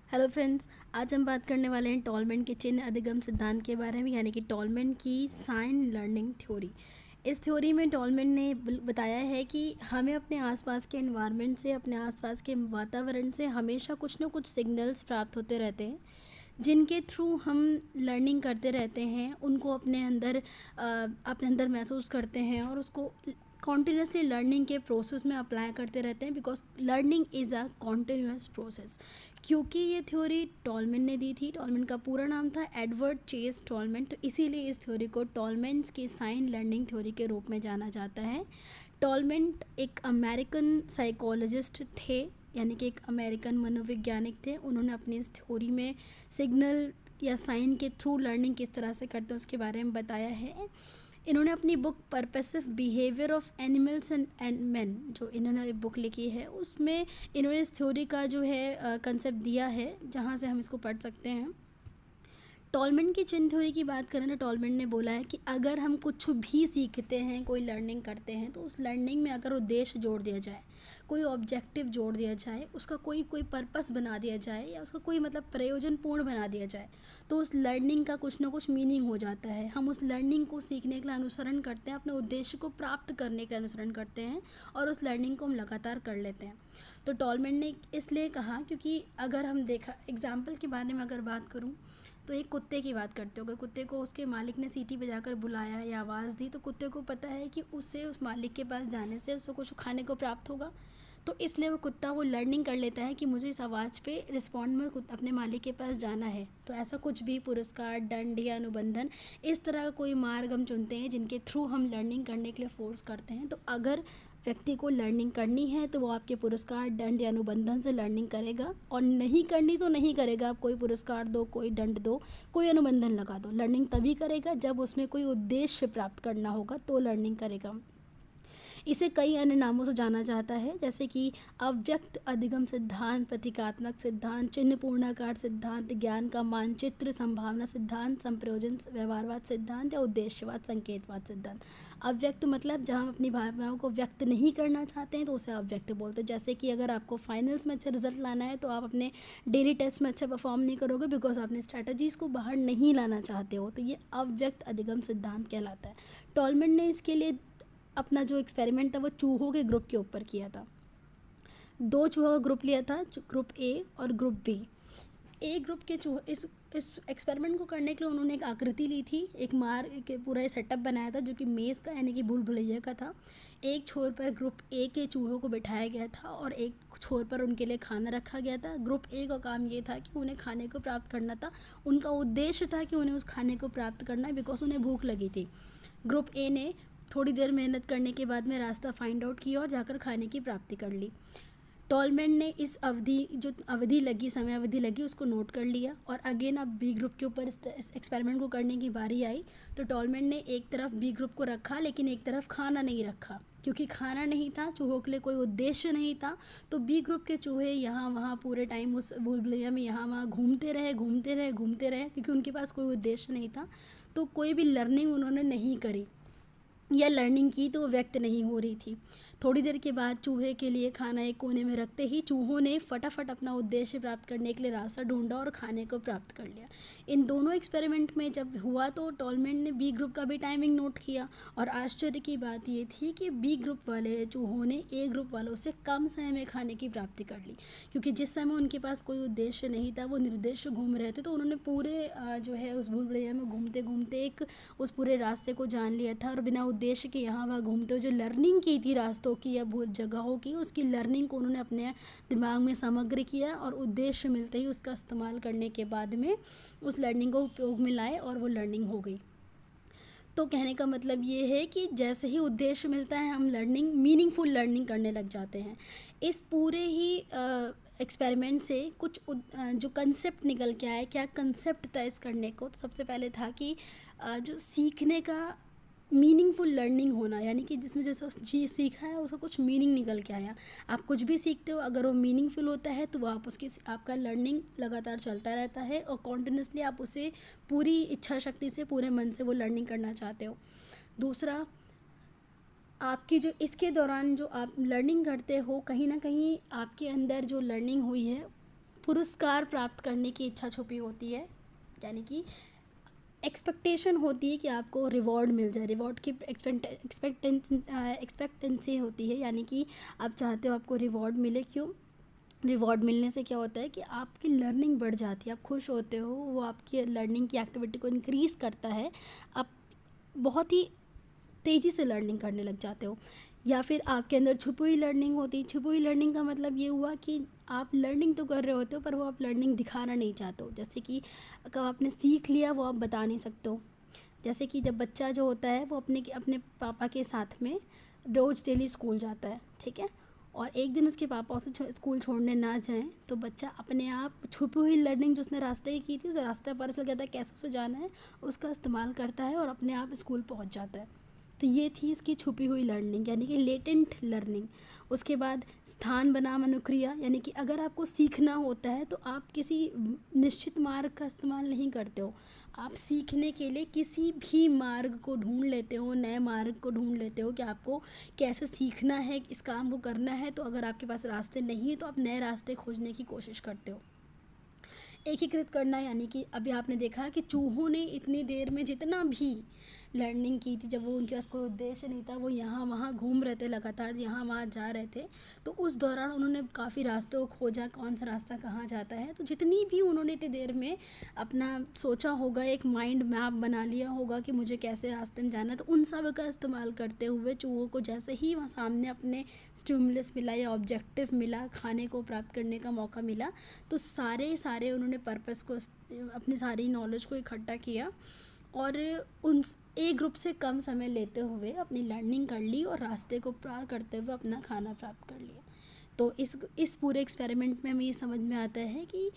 Hello friends. आज हम बात करने वाले हैं टॉलमैन के चिन्ह अधिगम सिद्धांत के बारे में, यानी कि टॉलमैन की साइन लर्निंग थ्योरी। इस थ्योरी में टॉलमैन ने बताया है कि हमें अपने आसपास के एनवायरनमेंट से, अपने आसपास के वातावरण से हमेशा कुछ ना कुछ सिग्नल्स प्राप्त होते रहते हैं, जिनके थ्रू हम लर्निंग करते रहते हैं, उनको अपने अंदर महसूस करते हैं और उसको कॉन्टीन्यूसली लर्निंग के प्रोसेस में अप्लाई करते रहते हैं, because learning is a continuous process. क्योंकि ये थ्योरी टॉलमैन ने दी थी, टॉलमैन का पूरा नाम था एडवर्ड चेस टॉलमैन, तो इसीलिए इस थ्योरी को टॉलमैन्स की साइन लर्निंग थ्योरी के रूप में जाना जाता है। टॉलमैन एक अमेरिकन साइकोलॉजिस्ट थे, यानी कि एक अमेरिकन मनोवैज्ञानिक थे। उन्होंने अपनी इस थ्योरी में सिग्नल या साइन के थ्रू लर्निंग किस तरह से करते हैं उसके बारे में बताया है। इन्होंने अपनी book purposive behaviour of animals and man, जो इन्होंने बुक लिखी है, उसमें इन्होंने इस थ्योरी का जो है कंसेप्ट दिया है, जहाँ से हम इसको पढ़ सकते हैं। टॉलमैन की चिन्ह थ्योरी की बात करें तो टॉलमैन ने बोला है कि अगर हम कुछ भी सीखते हैं, कोई लर्निंग करते हैं, तो उस लर्निंग में अगर उद्देश्य जोड़ दिया जाए, कोई ऑब्जेक्टिव जोड़ दिया जाए, उसका कोई पर्पस बना दिया जाए, या उसका कोई प्रयोजनपूर्ण बना दिया जाए, तो उस लर्निंग का कुछ ना कुछ मीनिंग हो जाता है। हम उस लर्निंग को सीखने के लिए अनुसरण करते हैं, अपने उद्देश्य को प्राप्त करने के लिए अनुसरण करते हैं, और उस लर्निंग को हम लगातार कर लेते हैं। तो टॉलमैन ने इसलिए कहा, क्योंकि अगर हम देखा एग्जाम्पल के बारे में अगर बात करूँ, तो एक कुत्ते की बात करते हो। अगर कुत्ते को उसके मालिक ने सीटी बजाकर बुलाया या आवाज़ दी, तो कुत्ते को पता है कि उसे उस मालिक के पास जाने से उसको कुछ खाने को प्राप्त होगा, तो इसलिए वो कुत्ता वो लर्निंग कर लेता है कि मुझे इस आवाज़ पे रिस्पॉन्ड में अपने मालिक के पास जाना है। तो ऐसा कुछ भी पुरस्कार, दंड या अनुबंधन, इस तरह का कोई मार्ग हम चुनते हैं जिनके थ्रू हम लर्निंग करने के लिए फोर्स करते हैं। तो अगर व्यक्ति को लर्निंग करनी है तो वो आपके पुरस्कार, दंड या अनुबंधन से लर्निंग करेगा, और नहीं करनी तो नहीं करेगा। आप कोई पुरस्कार दो, कोई दंड दो, कोई अनुबंधन लगा दो, लर्निंग तभी करेगा जब उसमें कोई उद्देश्य प्राप्त करना होगा, तो लर्निंग करेगा। इसे कई अन्य नामों से जाना जाता है, जैसे कि अव्यक्त अधिगम सिद्धांत, प्रतीकात्मक सिद्धांत, चिन्ह पूर्णाकार सिद्धांत, ज्ञान का मानचित्र, संभावना सिद्धांत, संप्रयोजन व्यवहारवाद सिद्धांत, या उद्देश्यवाद संकेतवाद सिद्धांत। अव्यक्त मतलब जहाँ हम अपनी भावनाओं को व्यक्त नहीं करना चाहते हैं, तो उसे अव्यक्त बोलते हैं। जैसे कि अगर आपको फाइनल्स में अच्छा रिजल्ट लाना है, तो आप अपने डेली टेस्ट में अच्छा परफॉर्म नहीं करोगे, बिकॉज आपने स्ट्रैटेजीज़ को बाहर नहीं लाना चाहते हो, तो ये अव्यक्त अधिगम सिद्धांत कहलाता है। टॉलमैन ने इसके लिए अपना जो एक्सपेरिमेंट था वो चूहों के ग्रुप के ऊपर किया था। 2 चूहों का ग्रुप लिया था, ग्रुप ए और ग्रुप बी। ए ग्रुप के चूहे, इस एक्सपेरिमेंट को करने के लिए उन्होंने एक आकृति ली थी, एक मार के पूरा सेटअप बनाया था, जो कि मेज़ का यानी कि भूल भुलैया का था। एक छोर पर ग्रुप ए के चूहों को बिठाया गया था और एक छोर पर उनके लिए खाना रखा गया था। ग्रुप ए का काम ये था कि उन्हें खाने को प्राप्त करना था, उनका उद्देश्य था कि उन्हें उस खाने को प्राप्त करना है, बिकॉज उन्हें भूख लगी थी। ग्रुप ए ने थोड़ी देर मेहनत करने के बाद में रास्ता फाइंड आउट किया और जाकर खाने की प्राप्ति कर ली। टॉलमैन ने इस समय अवधि लगी उसको नोट कर लिया, और अगेन अब बी ग्रुप के ऊपर इस एक्सपेरिमेंट को करने की बारी आई। तो टॉलमैन ने एक तरफ बी ग्रुप को रखा, लेकिन एक तरफ खाना नहीं रखा, क्योंकि खाना नहीं था, चूहों के लिए कोई उद्देश्य नहीं था। तो बी ग्रुप के चूहे यहाँ वहाँ पूरे टाइम उस भूल भुलैया में यहाँ वहाँ घूमते रहे, क्योंकि उनके पास कोई उद्देश्य नहीं था। तो कोई भी लर्निंग उन्होंने नहीं करी, या लर्निंग की तो व्यक्त नहीं हो रही थी। थोड़ी देर के बाद चूहे के लिए खाना एक कोने में रखते ही चूहों ने फटाफट अपना उद्देश्य प्राप्त करने के लिए रास्ता ढूंढा और खाने को प्राप्त कर लिया। इन दोनों एक्सपेरिमेंट में जब हुआ, तो टॉलमैन ने बी ग्रुप का भी टाइमिंग नोट किया, और आश्चर्य की बात ये थी कि बी ग्रुप वाले चूहों ने ए ग्रुप वालों से कम समय में खाने की प्राप्ति कर ली, क्योंकि जिस समय उनके पास कोई उद्देश्य नहीं था, वो निर्देश्य घूम रहे थे, तो उन्होंने पूरे जो है उस भूल भुलैया में घूमते घूमते एक उस पूरे रास्ते को जान लिया था, और बिना उद्देश्य के यहाँ वहाँ घूमते हुए जो लर्निंग की थी रास्तों की या जगहों की, उसकी लर्निंग को उन्होंने अपने दिमाग में समग्र किया, और उद्देश्य मिलते ही उसका इस्तेमाल करने के बाद में उस लर्निंग को उपयोग में लाए, और वो लर्निंग हो गई। तो कहने का मतलब ये है कि जैसे ही उद्देश्य मिलता है, हम मीनिंगफुल लर्निंग करने लग जाते हैं। इस पूरे ही एक्सपेरिमेंट से कुछ जो कंसेप्ट निकल के आया, क्या कंसेप्ट था इस करने को, तो सबसे पहले था कि जो सीखने का मीनिंगफुल लर्निंग होना, यानी कि जिसमें जैसे चीज़ सीखा है उसका कुछ मीनिंग निकल के आया। आप कुछ भी सीखते हो, अगर वो मीनिंगफुल होता है, तो आप आपका लर्निंग लगातार चलता रहता है, और कॉन्टिन्यूसली आप उसे पूरी इच्छा शक्ति से, पूरे मन से वो लर्निंग करना चाहते हो। दूसरा, आपकी जो इसके दौरान जो आप लर्निंग करते हो, कहीं ना कहीं आपके अंदर जो लर्निंग हुई है, पुरस्कार प्राप्त करने की इच्छा छुपी होती है, यानी कि एक्सपेक्टेशन होती है कि आपको रिवॉर्ड मिल जाए, रिवॉर्ड की एक्सपेक्टेंसी होती है, यानी कि आप चाहते हो आपको रिवॉर्ड मिले। क्यों? रिवॉर्ड मिलने से क्या होता है कि आपकी लर्निंग बढ़ जाती है, आप खुश होते हो, वो आपकी लर्निंग की एक्टिविटी को इंक्रीज़ करता है, आप बहुत ही तेज़ी से लर्निंग करने लग जाते हो। या फिर आपके अंदर छुपी हुई लर्निंग होती है। छुपी हुई लर्निंग का मतलब ये हुआ कि आप लर्निंग तो कर रहे होते हो पर वो आप लर्निंग दिखाना नहीं चाहते हो, जैसे कि कब आपने सीख लिया वो आप बता नहीं सकते हो। जैसे कि जब बच्चा जो होता है वो अपने पापा के साथ में रोज़ डेली स्कूल जाता है, ठीक है, और एक दिन उसके पापा उसे स्कूल छोड़ने ना जाएं तो बच्चा अपने आप छुपी हुई लर्निंग जो उसने रास्ते की थी, उस रास्ते पर चल जाता है, कैसे उसे जाना है उसका इस्तेमाल करता है और अपने आप स्कूल पहुंच जाता है। तो ये थी इसकी छुपी हुई लर्निंग, यानी कि लेटेंट लर्निंग। उसके बाद स्थान बनाम अनुक्रिया, यानी कि अगर आपको सीखना होता है तो आप किसी निश्चित मार्ग का इस्तेमाल नहीं करते हो, आप सीखने के लिए किसी भी मार्ग को ढूंढ लेते हो, नए मार्ग को ढूंढ लेते हो कि आपको कैसे सीखना है, इस काम को करना है। तो अगर आपके पास रास्ते नहीं है तो आप नए रास्ते खोजने की कोशिश करते हो। एकीकृत करना, यानी कि अभी आपने देखा कि चूहों ने इतनी देर में जितना भी लर्निंग की थी, जब वो उनके पास कोई उद्देश्य नहीं था, वो यहाँ वहाँ घूम रहे थे, लगातार यहाँ वहाँ जा रहे थे, तो उस दौरान उन्होंने काफ़ी रास्तों को खोजा, कौन सा रास्ता कहाँ जाता है। तो जितनी भी उन्होंने इतनी देर में अपना सोचा होगा, एक माइंड मैप बना लिया होगा कि मुझे कैसे रास्ते में जाना है, तो उन सब का इस्तेमाल करते हुए चूहों को जैसे ही वहाँ सामने अपने स्टिमुलस मिला या ऑब्जेक्टिव मिला, खाने को प्राप्त करने का मौका मिला, तो सारे उन्होंने पर्पस को, अपनी सारी नॉलेज को इकट्ठा किया और उन एक ग्रुप से कम समय लेते हुए अपनी लर्निंग कर ली और रास्ते को पार करते हुए अपना खाना प्राप्त कर लिया। तो इस पूरे एक्सपेरिमेंट में हमें ये समझ में आता है कि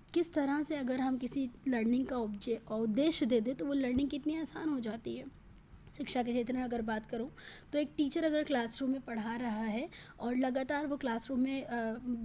किस तरह से अगर हम किसी लर्निंग का उद्देश्य दे दें तो वो लर्निंग कितनी आसान हो जाती है। शिक्षा के क्षेत्र में अगर बात करूं तो एक टीचर अगर क्लासरूम में पढ़ा रहा है और लगातार वो क्लासरूम में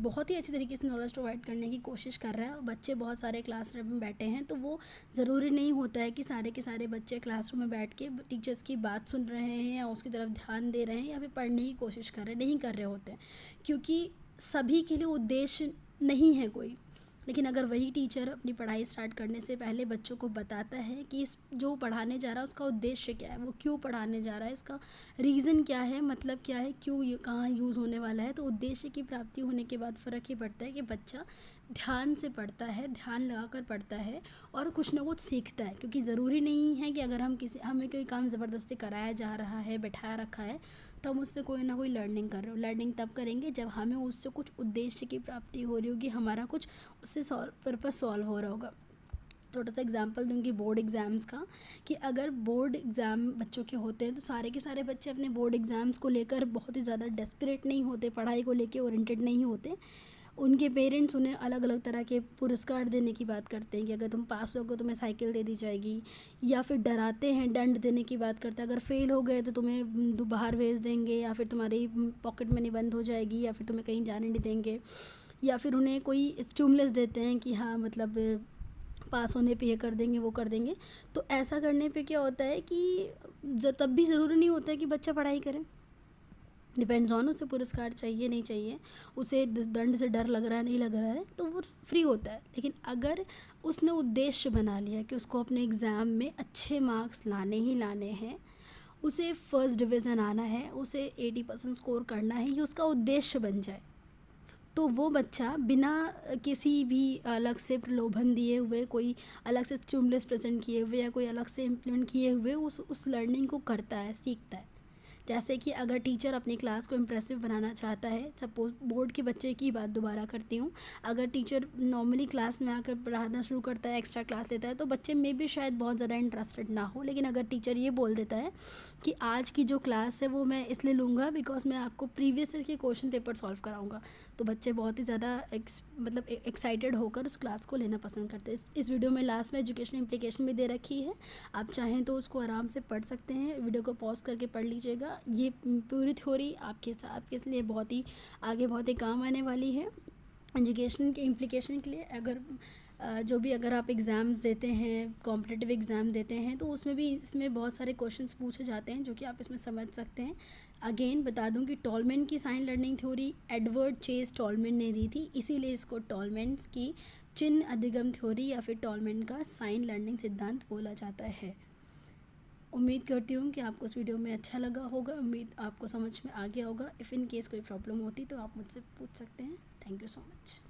बहुत ही अच्छी तरीके से नॉलेज प्रोवाइड करने की कोशिश कर रहा है और बच्चे बहुत सारे क्लासरूम में बैठे हैं, तो वो ज़रूरी नहीं होता है कि सारे के सारे बच्चे क्लासरूम में बैठ के टीचर्स की बात सुन रहे हैं या उसकी तरफ ध्यान दे रहे हैं या फिर पढ़ने की कोशिश कर रहे हैं, नहीं कर रहे होते हैं, क्योंकि सभी के लिए उद्देश्य नहीं है कोई। लेकिन अगर वही टीचर अपनी पढ़ाई स्टार्ट करने से पहले बच्चों को बताता है कि इस जो पढ़ाने जा रहा है उसका उद्देश्य क्या है, वो क्यों पढ़ाने जा रहा है, इसका रीज़न क्या है, मतलब क्या है, क्यों कहाँ यूज़ होने वाला है, तो उद्देश्य की प्राप्ति होने के बाद फ़र्क ये पड़ता है कि बच्चा ध्यान से पढ़ता है, ध्यान लगाकर पढ़ता है और कुछ ना कुछ सीखता है। क्योंकि ज़रूरी नहीं है कि अगर हमें कोई काम ज़बरदस्ती कराया जा रहा है, बैठाया रखा है, तो हम उससे कोई ना कोई लर्निंग कर रहे हो। लर्निंग तब करेंगे जब हमें उससे कुछ उद्देश्य की प्राप्ति हो रही होगी, हमारा कुछ उससे पर्पस सॉल्व हो रहा होगा। छोटा सा एग्जांपल दूंगी बोर्ड एग्ज़ाम्स का, कि अगर बोर्ड एग्ज़ाम बच्चों के होते हैं तो सारे के सारे बच्चे अपने बोर्ड एग्ज़ाम्स को लेकर बहुत ही ज़्यादा डेस्परेट नहीं होते, पढ़ाई को लेकर ओरिएंटेड नहीं होते। उनके पेरेंट्स उन्हें अलग अलग तरह के पुरस्कार देने की बात करते हैं कि अगर तुम पास हो गए तुम्हें साइकिल दे दी जाएगी, या फिर डराते हैं, दंड देने की बात करते हैं, अगर फेल हो गए तो तुम्हें बाहर भेज देंगे, या फिर तुम्हारी पॉकेट मनी बंद हो जाएगी, या फिर तुम्हें कहीं जाने नहीं देंगे, या फिर उन्हें कोई स्टिमुलस देते हैं कि हाँ मतलब पास होने पे ये कर देंगे वो कर देंगे। तो ऐसा करने पे क्या होता है कि तब भी ज़रूरी नहीं होता है कि बच्चा पढ़ाई करे, डिपेंड्स ऑन उसे पुरस्कार चाहिए नहीं चाहिए, उसे दंड से डर लग रहा है नहीं लग रहा है, तो वो फ्री होता है। लेकिन अगर उसने उद्देश्य बना लिया कि उसको अपने एग्ज़ाम में अच्छे मार्क्स लाने ही लाने हैं, उसे फर्स्ट डिवीज़न आना है, उसे 80% स्कोर करना है, ये उसका उद्देश्य बन जाए, तो वो बच्चा बिना किसी भी अलग से प्रलोभन दिए हुए, कोई अलग से स्टिमुलस प्रेजेंट किए हुए या कोई अलग से इम्प्लीमेंट किए हुए उस लर्निंग को करता है, सीखता है। जैसे कि अगर टीचर अपनी क्लास को इम्प्रेसिव बनाना चाहता है, सपोज बोर्ड के बच्चे की बात दोबारा करती हूँ, अगर टीचर नॉर्मली क्लास में आकर पढ़ाना शुरू करता है, एक्स्ट्रा क्लास लेता है, तो बच्चे में भी शायद बहुत ज़्यादा इंटरेस्टेड ना हो। लेकिन अगर टीचर ये बोल देता है कि आज की जो क्लास है वो मैं इसलिए लूँगा बिकॉज मैं आपको प्रीवियस ईयर के क्वेश्चन पेपर सॉल्व कराऊँगा, तो बच्चे बहुत ही ज़्यादा एक्साइटेड होकर उस क्लास को लेना पसंद करते हैं। इस वीडियो में लास्ट में एजुकेशन इम्प्लीकेशन भी दे रखी है, आप चाहें तो उसको आराम से पढ़ सकते हैं, वीडियो को पॉज करके पढ़ लीजिएगा। ये पूरी थ्योरी आपके लिए बहुत ही आगे बहुत ही काम आने वाली है एजुकेशन के इम्प्लीकेशन के लिए। अगर जो भी अगर आप एग्ज़ाम्स देते हैं, कॉम्पिटिटिव एग्ज़ाम देते हैं, तो उसमें भी इसमें बहुत सारे क्वेश्चंस पूछे जाते हैं जो कि आप इसमें समझ सकते हैं। अगेन बता दूं कि टॉलमैन की sign learning theory Edward Chase Tolman ने दी थी, इसीलिए इसको टॉलमैन्स की चिन्ह अधिगम थ्योरी या फिर टॉलमैन का साइन लर्निंग सिद्धांत बोला जाता है। उम्मीद करती हूँ कि आपको इस वीडियो में अच्छा लगा होगा, उम्मीद आपको समझ में आ गया होगा। इफ़ इन केस कोई प्रॉब्लम होती तो आप मुझसे पूछ सकते हैं। Thank you so much.